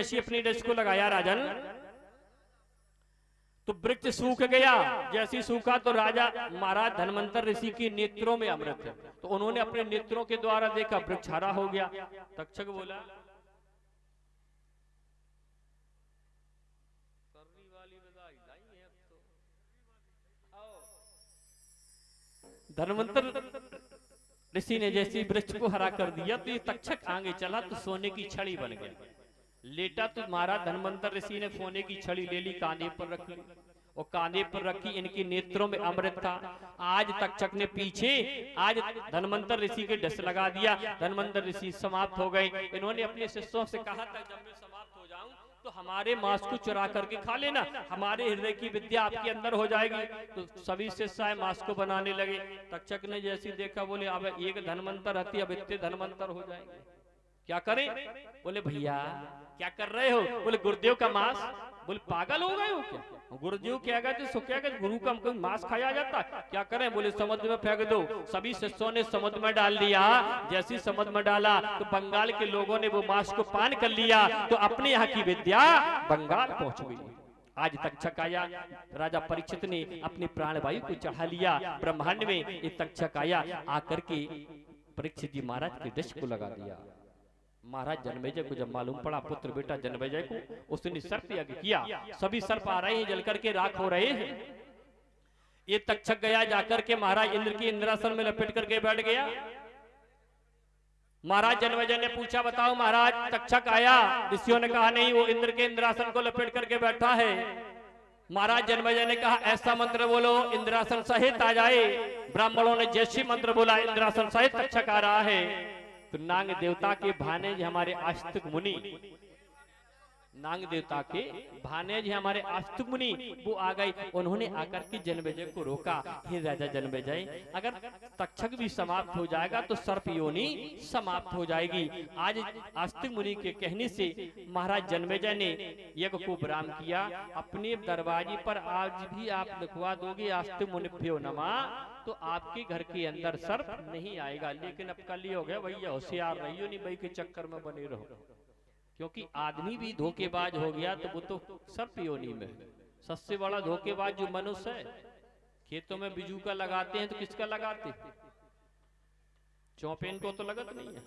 जैसी अपनी रस को लगाया राजन, तो वृक्ष सूख गया। जैसी सूखा तो राजा महाराज धनवंतर ऋषि के नेत्रों में अमृत है, तो उन्होंने अपने नेत्रों के द्वारा देखा, वृक्ष हरा हो गया। तक्षक बोला धनवंतर ऋषि ने जैसे वृक्ष को हरा कर दिया, तो ये तक्षक आगे चला तो सोने की छड़ी बन गया। लेटा तो महाराज धनवंतर ऋषि ने सोने की छड़ी ले ली, कांधे पर रख ली, और कांधे पर रखी, इनके नेत्रों में अमृत था। आज तक्षक ने पीछे आज धनवंतर ऋषि के डस लगा दिया। धनवंतर ऋषि समाप्त हो गए। इन्होंने अपने शिष्यों से कहा था, जब मैं समाप्त हो जाऊं तो हमारे मांस को चुरा करके खा लेना, हमारे हृदय की विद्या आपके अंदर हो जाएगी। तो सभी शिष्य मांस को बनाने लगे। तक्षक ने जैसे देखा, बोले अब एक धनवंतर हती, अब इतने धनवंतर हो जाएंगे, क्या करें? बोले भैया क्या कर रहे हो? बोले गुरुदेव का मांस। बोले पागल हो गए हो क्या? गुरुदेव क्या कहते, सो क्या कहते, गुरु का मांस खाया जाता, क्या करें? बोले समुद्र में फेंक दो। सभी शिष्यों ने समुद्र में डाल दिया। जैसी समुद्र में डाला तो बंगाल के लोगों ने वो मांस को पान कर लिया, तो अपने यहाँ की विद्या बंगाल पहुंच गई। आज तक्षक आया, राजा परीक्षित ने अपने प्राणवायु को चढ़ा लिया ब्रह्मांड में। ये तक्षक आया, आकर के परीक्षित जी महाराज के दश को लगा दिया। महाराज जन्मेजय को जब मालूम पड़ा पुत्र बेटा जन्मेजय को, उसने सर्प यज्ञ किया। सभी सर्प आ रहे हैं, जल करके राख हो रहे हैं। ये तक्षक गया, जाकर के महाराज इंद्र की इंद्रासन में लपेट करके बैठ गया। महाराज जन्मेजय ने पूछा, बताओ महाराज तक्षक आया? ऋषियों ने कहा नहीं, वो इंद्र के इंद्रासन को लपेट करके बैठा है। महाराज जन्मेजय ने कहा, ऐसा मंत्र बोलो इंद्रासन सहित आ जाए। ब्राह्मणों ने जैसी मंत्र बोला, इंद्रासन सहित तक्षक आ रहा है। तो नाग देवता के भानेज हमारे आस्तिक मुनि, नाग देवता के भानेज हमारे आस्तिक मुनि, वो आ गए। उन्होंने आकर के जन्मेजय को रोका, हे राजा जन्मेजय, अगर तक्षक भी समाप्त हो जाएगा तो सर्प योनि समाप्त हो जाएगी। आज आस्तिक मुनि के कहने से महाराज जन्मेजय ने यज्ञ को विराम किया। अपने दरवाजे पर आज भी आप लिखवा दोगे आस्तिक मुनिभ्यो नमः, तो आपके घर के अंदर सर्प नहीं आएगा। लेकिन अब कल ही हो गया भैया, होशियार रहियो, नहीं भाई के चक्कर में बने रहो, क्योंकि आदमी भी धोखेबाज हो गया तो वो तो सर्प योनि में। सबसे बड़ा धोखेबाज जो मनुष्य है, खेतों में बिजू का लगाते हैं तो किसका लगाते? चौपेन को तो लगत नहीं है।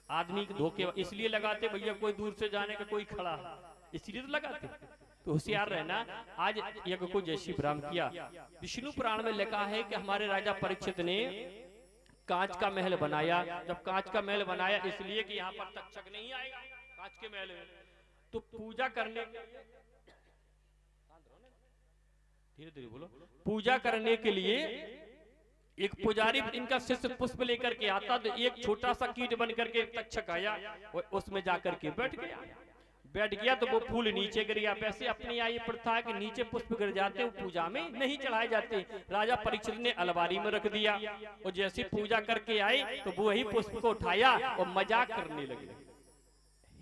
आदमी धोखे इसलिए लगाते भैया कोई दूर से जाने का कोई खड़ा है, इसलिए तो लगाते। तो होशियार रहना। आज यज्ञ को जैसी विराम किया। विष्णु पुराण में लिखा है कि हमारे राजा परीक्षित ने कांच का महल बनाया। जब कांच का महल बनाया इसलिए कि यहाँ पर तक्षक नहीं आएगा कांच के महल में, तो पूजा करने, धीरे धीरे बोलो, पूजा करने के लिए एक पुजारी इनका शिष्य पुष्प लेकर के आता, तो एक छोटा सा कीट बन करके तक्षक आया और उसमें जाकर के बैठ गया तो वो फूल नीचे गिर गया। वैसे अपनी आई प्रथा है कि नीचे पुष्प गिर जाते, वो पूजा में नहीं चढ़ाए जाते। राजा परीक्षित ने अलमारी में रख दिया, और जैसे पूजा करके आए तो वो वही पुष्प को उठाया और मजाक करने लगे।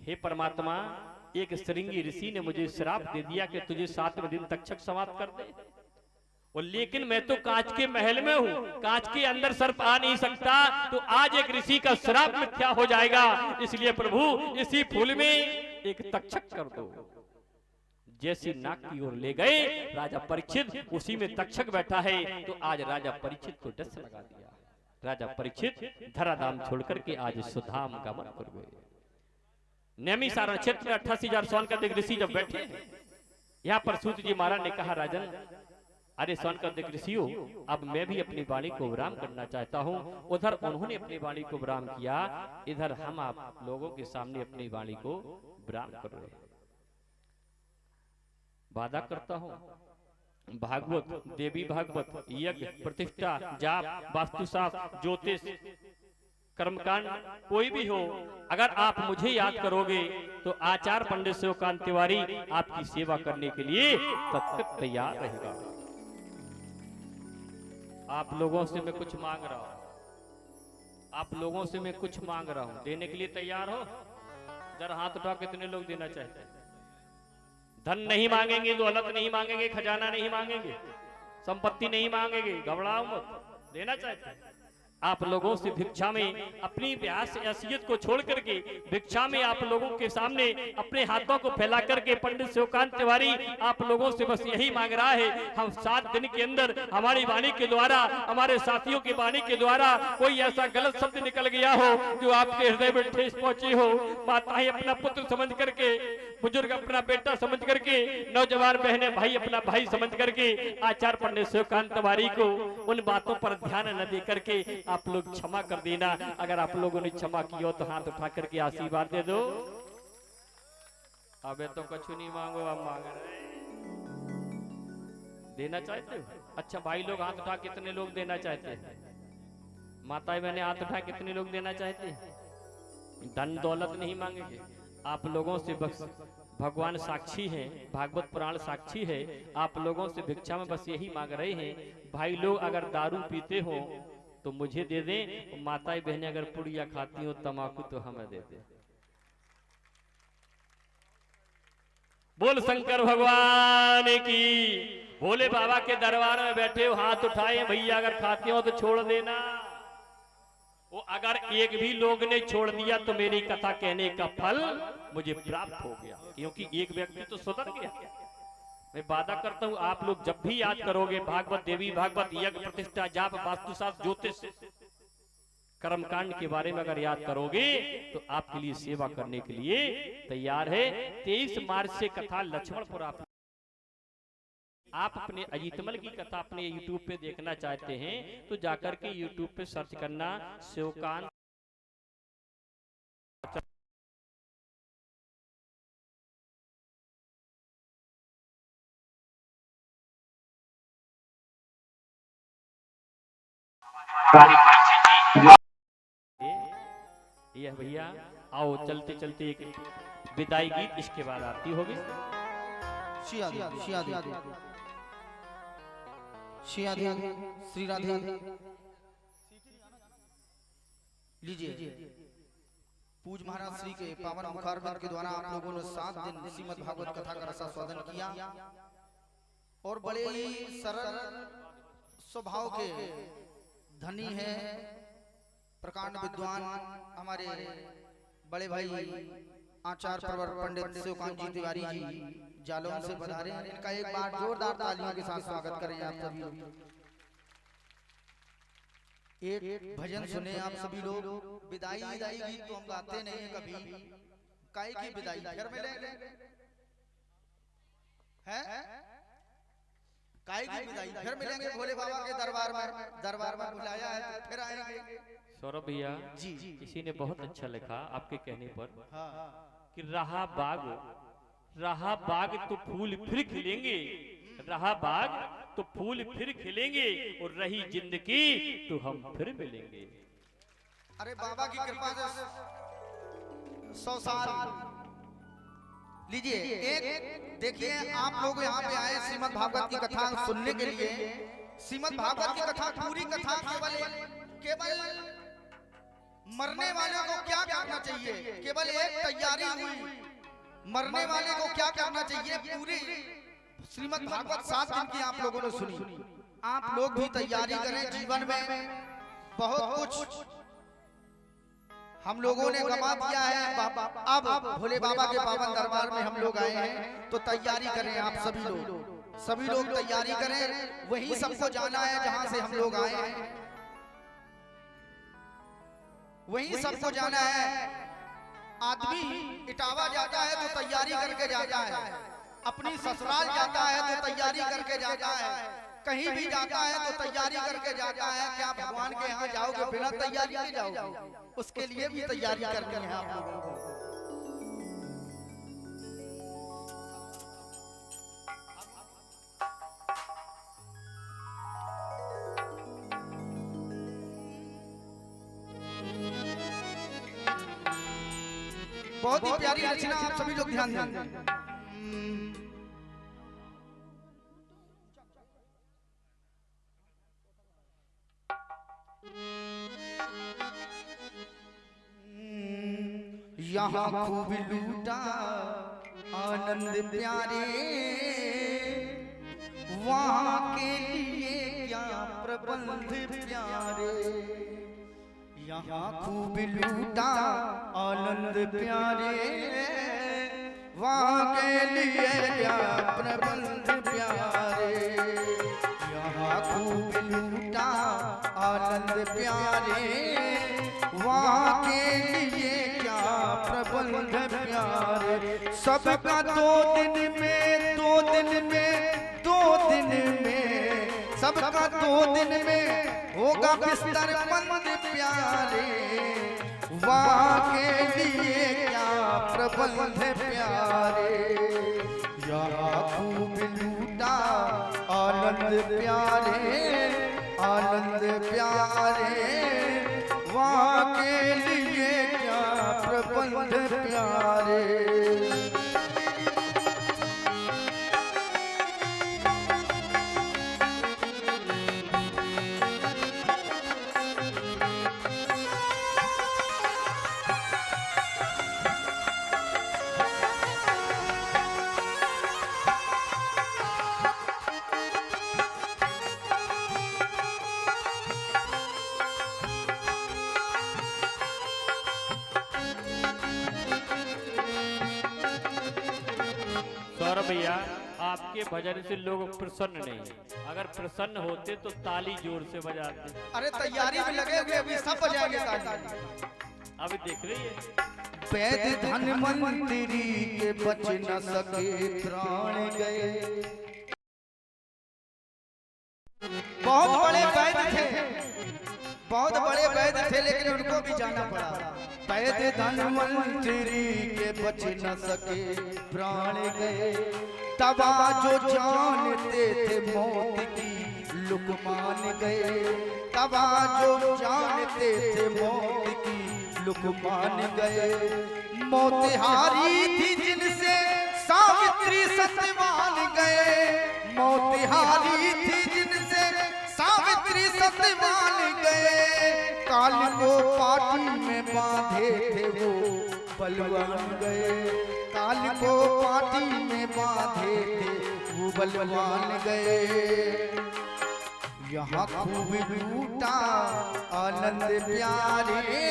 हे परमात्मा, एक श्रृंगी ऋषि ने मुझे श्राप दे दिया कि तुझे 7वें दिन तक्षक समाप्त कर दे, और लेकिन मैं तो कांच के महल में हूँ, कांच के अंदर सर्प आ नहीं सकता, तो आज एक ऋषि का श्राप मिथ्या हो जाएगा। इसलिए प्रभु इसी फूल में एक तक्षक कर दो। जैसी नाक की ओर ले गए राजा परीक्षित, उसी में तक्षक बैठा है। तो आज राजा परीक्षित को डस लगा दिया। राजा परीक्षित धराधाम छोड़कर के आज सुधाम गमन कर गए। नैमिषारण्य क्षेत्र में 88,000 सोनकर ऋषि जब बैठे, यहाँ पर सूत जी महाराज ने कहा, राजन अरे सोनकर ऋषियों, अब मैं भी अपनी वाणी को विराम करना चाहता हूँ। उधर उन्होंने अपनी वाणी को विराम किया, इधर हम आप लोगों के सामने अपनी वाणी को विराम कर रहे हैं। वादा करता हूँ, भागवत, देवी भागवत, यज्ञ, प्रतिष्ठा, जाप, वास्तुशास्त्र, ज्योतिष, कर्मकांड कोई भी हो, अगर आप मुझे याद करोगे तो आचार्य पंडित शिवकांत तिवारी आपकी सेवा करने के लिए तत्पर तैयार रहेगा। आप लोगों से मैं कुछ मांग रहा हूं, आप लोगों से मैं कुछ मांग रहा हूं, देने के लिए तैयार हो? जरा हाथ उठा, कितने लोग देना चाहते हैं? धन नहीं मांगेंगे, दौलत नहीं मांगेंगे, खजाना नहीं मांगेंगे, संपत्ति नहीं मांगेंगे, घबराओ मत, देना चाहते हैं? आप लोगों से भिक्षा में अपनी ब्यास हैसियत को छोड़ करके भिक्षा में आप लोगों के सामने अपने हाथों को फैला करके पंडित शिवकांत तिवारी आप लोगों से बस यही मांग रहा है, हम 7 दिन के अंदर हमारी वाणी के द्वारा, हमारे साथियों की वाणी के द्वारा कोई ऐसा गलत शब्द निकल गया हो जो आपके हृदय में ठेस पहुंची हो, माताएं अपना पुत्र समझ करके, बुजुर्ग अपना बेटा समझ करके, नौजवान बहने भाई अपना भाई समझ करके आचार्य पंडित शिवकांत तिवारी को उन बातों पर ध्यान न दे करके आप लोग क्षमा कर देना। अगर आप लोगों ने क्षमा किया तो हाथ उठा करके आशीर्वाद दे दो। अबे तो कुछ नहीं मांगो, अब मांग रहे देना चाहते हो? अच्छा भाई लोग हाथ उठा, कितने लोग देना चाहते हैं? माताएं बहने हाथ उठा, कितने लोग देना चाहते हैं? धन दौलत नहीं मांगेंगे आप लोगों से, बस भगवान साक्षी हैं, भागवत पुराण साक्षी है, आप लोगों से भिक्षा में बस यही मांग रहे हैं। भाई लोग अगर दारू पीते हो तो मुझे दे दें, माताएं बहनें अगर पुड़िया खाती हो तमाकू तो हमें दे दें। बोल शंकर भगवान की। भोले बाबा के दरबार में बैठे हो, हाथ उठाए भैया, अगर खाते हो तो छोड़ देना। वो अगर एक भी लोग ने छोड़ दिया तो मेरी कथा कहने का फल मुझे प्राप्त हो गया, क्योंकि एक व्यक्ति तो सुधर गया। मैं वादा करता हूं आप लोग जब भी याद करोगे भागवत, देवी भागवत, यज्ञ प्रतिष्ठा, जाप, वास्तुशास्त्र, ज्योतिष, कर्मकांड के बारे में अगर याद करोगे तो आपके लिए सेवा करने के लिए तैयार है। 23 मार्च से कथा लक्ष्मणपुर आप अपने अजीतमल की कथा अपने YouTube पे देखना चाहते हैं तो जाकर के YouTube पे सर्च करना शिवकांत ये भैया आओ, चलते चलते एक विदाई गीत, इसके बाद आरती होगी। श्री राधे लीजिए। पूज महाराज श्री के पावन मुखारविंद के द्वारा आप लोगों ने 7 दिन श्रीमद् भागवत कथा का रसास्वादन किया और बड़े ही सरल स्वभाव के धनी है, प्रकांड विद्वान हमारे बड़े भाई आचार्य प्रवर पंडित शिवकांत जी तिवारी जी जालौन से पधारे हैं। इनका एक बार जोरदार तालियों के साथ स्वागत करें आप सभी। एक भजन सुने आप सभी लोग। विदाई विदाई गीत तो हम गाते नहीं कभी, काहे की विदाई, घर में लेंगे हैं, काहे की विदाई घर में लेंगे, भोले बाबा के दरबार में बुलाया है तो फिर आएंगे। सौरभ भैया जी किसी ने बहुत अच्छा लिखा आपके कहने पर कि रहा बाग तो फूल फिर खिलेंगे, रहा बाग तो फूल फिर खिलेंगे, और रही जिंदगी तो हम फिर मिलेंगे। अरे बाबा की कृपा से 100 साल लीजिए। एक देखिए, आप लोग यहाँ पे आए श्रीमद् भागवत की कथा सुनने के लिए। श्रीमद् भागवत की कथा, पूरी कथा केवल मरने वाले को क्या करना चाहिए, केवल एक तैयारी हुई, मरने वाले को क्या करना चाहिए। पूरी श्रीमद् भागवत 7 दिन की आप लोगों ने सुनी। आप लोग भी तैयारी करें, जीवन में बहुत कुछ हम लोगों ने गवा दिया है, अब भोले बाबा के पावन दरबार में हम लोग आए हैं तो तैयारी करें। आप सभी लोग तैयारी करें। वहीं सबको जाना है जहां से हम लोग आए हैं, वहीं सबको जाना है। आदमी इटावा जाता है तो तैयारी करके जाता है, अपनी ससुराल जाता है तो तैयारी करके जाता है, कहीं भी जाता है तो तैयारी करके जाता है। क्या भगवान के यहाँ जाओगे बिना तैयारी के जाओगे? उसके लिए भी तैयारी करनी है आप लोगों को। बहुत ही प्यारी रचना, आप सभी लोग ध्यान दें। यहाँ खूब लूटा आनंद प्यारे, वहाँ के लिए क्या प्रबंध प्यारे। यहाँ खूब लूटा आनंद प्यारे, वहाँ के लिए क्या प्रबंध प्यारे। यहाँ खूब लूटा आनंद प्यारे, वहाँ के लिए क्या प्रबंध प्यारे। सबका दो दिन में, दो दिन में, दो दिन में, सबका दो दिन में होगा बिस्तर बंद प्यारे, वहाँ के लिए क्या प्रबंध प्यारे। यहाँ खूब लूटा आनंद प्यारे, आनंद प्यारे, वहाँ के लिए क्या प्रबंध प्यारे। सौरभ भैया, आपके भजन से लोग प्रसन्न नहीं, अगर प्रसन्न होते तो ताली जोर से बजाते। अरे तैयारी में लगे हुए, अभी सब बजाएंगे ताली। अभी देख रही है, वैद धन्वंतरी के बच न सके प्राण गए। बहुत बड़े वैद थे, बहुत बड़े वैद थे, लेकिन उनको भी जाना पड़ा। वैद धन्वंतरी के बच न सके प्राण गए। तबा जो जानते थे मौत की लुक मान गए, तबा जो जानते थे मौत की लुक मान गए। मौत हारी थी जिनसे सावित्री सत्यवान गए, मौत हारी थी जिनसे सावित्री सत्यवान गए। काल को पाटी में बांधे थे वो बलवान गए, काल को पाटी में बांधे थे वो बलवान गए। यहाँ खूब लूटा आनंद प्यारे,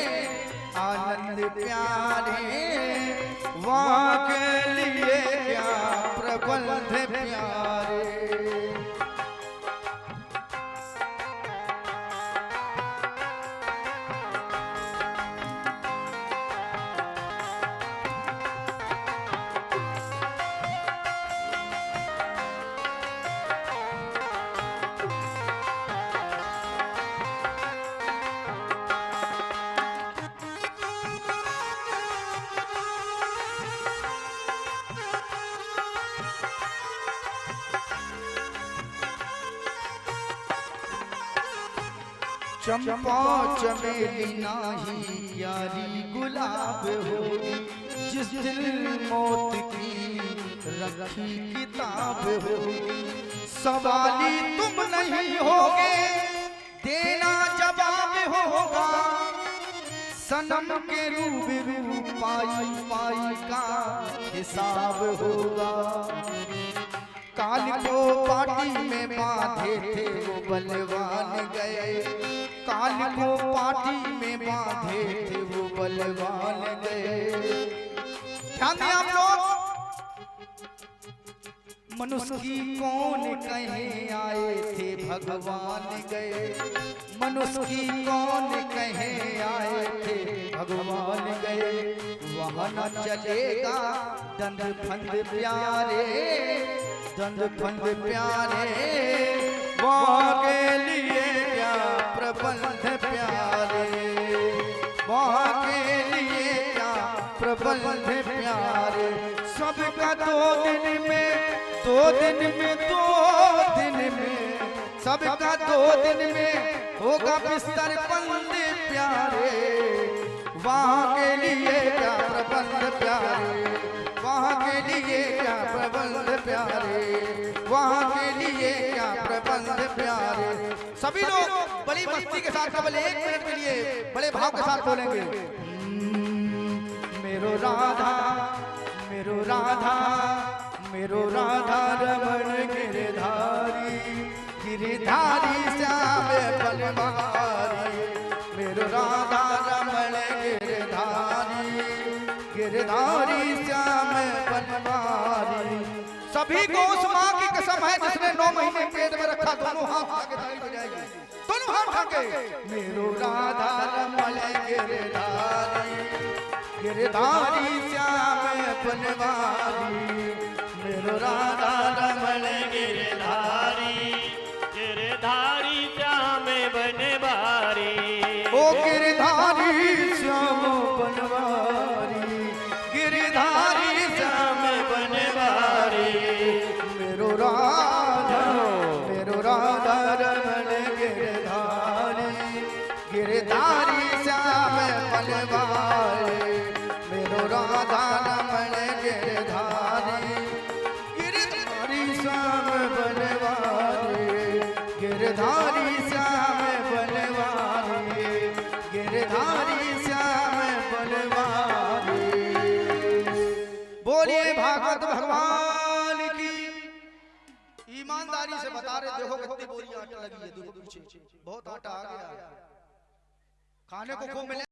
आनंद प्यारे, वहाँ के लिए क्या प्रबंध प्यारे। चंपा चमेली नाही यारी गुलाब होगी, जिस दिल मौत की रखी किताब होगी। सवाली तुम नहीं होगे, देना जवाब होगा, सनम के रूबरू पाई पाई का हिसाब होगा। काल को पाटी में बांधे थे वो बलवान गए, काल को पाटी में बांधे थे वो बलवान गए। ध्यान दिया आप लोग, मनुष्य की कौन कहे आए थे भगवान गए, मनुष्य की कौन कहे आए थे भगवान गए। वहाँ न चलेगा दंड फंद प्यारे, दंड फंद प्यारे, वहाँ के लिए क्या प्रबंध प्यारे, वहाँ के लिए क्या प्रबंध प्यारे। सबका दो दिन में, दो दिन में, दो दिन में, सबका दो दिन में होगा बिस्तर बंद प्यारे, वहाँ के लिए क्या प्रबंध प्यारे, वहाँ के लिए क्या प्रबंध प्यारे, वहाँ के लिए क्या प्रबंध प्यारे। सभी लोग बड़ी मस्ती के साथ केवल 1 मिनट के लिए बड़े भाव के साथ बोलेंगे। मेरो राधा, मेरो राधा, मेरो राधा रमण गिरधारी, गिरधारी श्याम बलवारी। मेरो राधा रमण गिरधारी, गिरधारी श्याम बनवारी। सभी को उस माँ की कसम है जिसने 9 महीने पेट में रखा। दोनों हाथ आगे ताली बजाएगी, दोनों हाथ आगे। मेरो राधा रमण गिरधारी, गिरधारी श्याम बनवारी। मेरो राधा रमण गिरधारी, गिरधारी श्याम बनवारी। ओ गिरधारी श्याम बनवारी, गिरधारी श्याम बनवारी। मेरो राधा रमण गिरधारी, गिरधारी श्याम बनवारी। मेरो राधा रमण गिरधारी, गिरधारी श्याम बनवारी। गिरधारी श्याम बनवारी, गिरधारी श्याम बनवारी। बोलिए भागवत भगवान की। ईमानदारी से बता रहे, देखो कितनी बोरी आटा लगी है, देखो पीछे बहुत आटा आ गया, खाने को खूब मिले।